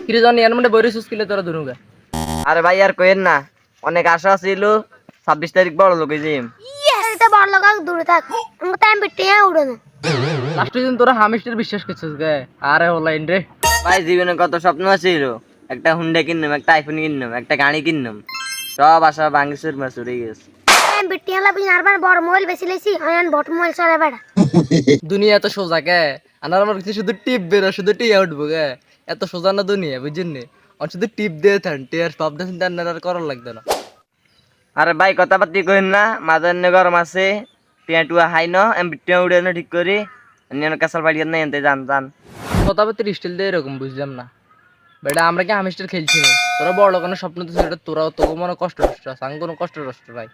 কিরে জানি এর মধ্যে বইরে সুস্কিলে তোরা দুনুগা। আরে ভাই আর কইেন না, অনেক আশা ছিল 26 তারিখ বড় লোক যাইম। এটা বড় লোক দূরে থাক, আমাকে টাইম বিটে উড়ে না। লাস্ট দিন তোরা হামিস্টার বিশ্বাস করছিস গে। আরে অনলাইন রে। ভাই জীবনে কত স্বপ্ন ছিল, একটা হুন্ডা কিনলাম, একটা আইফোন কিনলাম, একটা গাড়ি কিনলাম, সব আশা ভাঙিসুর মাসুর হয়ে গেছে। টাইম বিটে লাবি আরবার বড় মোবাইল বেশি লইছি, আয়ান বট মোবাইল চলে বেড়া। দুনিয়া এত সোজা গে। আনার আমার কাছে শুধু টিপ বেরো, শুধু টিয়া উঠবো গে। এত সোজা না দুনিয়া বুঝছেন নি। আর শুধু টিপ দিয়ে থান, টিয়ার ভাবনা চিন্তা আর করার লাগবে না। আরে ভাই কথা পাতি কইন না, মাদার নে গরম আছে, টিয়া টুয়া হাই ন, আমি টিয়া উড়ে না ঠিক করি, অন্য কাছাল বাড়ি না এনতে জান জান। কথাবার্তার স্টাইল দিয়ে এরকম বুঝলাম না। বেটা আমরা কি হামিস্টার খেলছি না? তোরা বড় লোকের স্বপ্ন তো সেটা তোরাও তো মনে কষ্ট টষ্ট আছে, আমি কোনো কষ্ট টষ্ট নাই।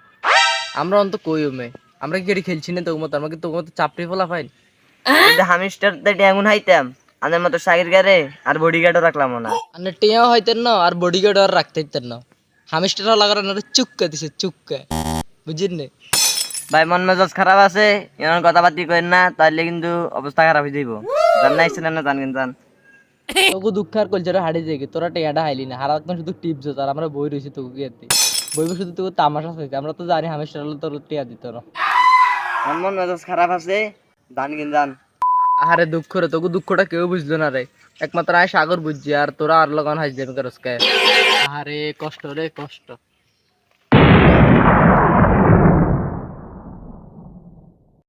আমরা অন্ত কই মে আমরা কি এটি খেলছি না তোর মতো, আমরা কি তোর মতো চাপড়ি ফোলা পাই। যদি হামিস্টার তে এমন হাইতাম, আমাদের মতো সাগির গারে আর বডিগার্ডও রাখলাম না। আর টিয়াও হইতেন না আর বডিগার্ড আর রাখতে হইতেন না। হামিস্টার লাগার না চুক্কা দিছে চুক্কা, বুঝছেন নি? ভাই মন মেজাজ খারাপ আছে, এমন কথা পাতি কইন না, তাহলে কিন্তু অবস্থা খারাপ হয়ে যাইব। জান না আইছেন না জান কিন্তু জান। তোকে দুঃখ আর কলচারে হারিয়ে যায় তোরা টিয়াটা হাইলি না, হারা একদম শুধু টিপস আর আমরা বই রয়েছি তোকে গিয়ে বই শুধু তোকে তামাশা চাইছে, আমরা তো জানি হামিস্টার হলে তোর টিয়া দিত না। মন মেজাজ খারাপ আছে, জান কিন্তু জান। আরে দুঃখ রে, তোকে দুঃখটা কেউ বুঝলো না রে, একমাত্র আয় সাগর বুঝছি, আর তোরা আর লগন হাসি দেবে। আরে কষ্ট রে কষ্ট।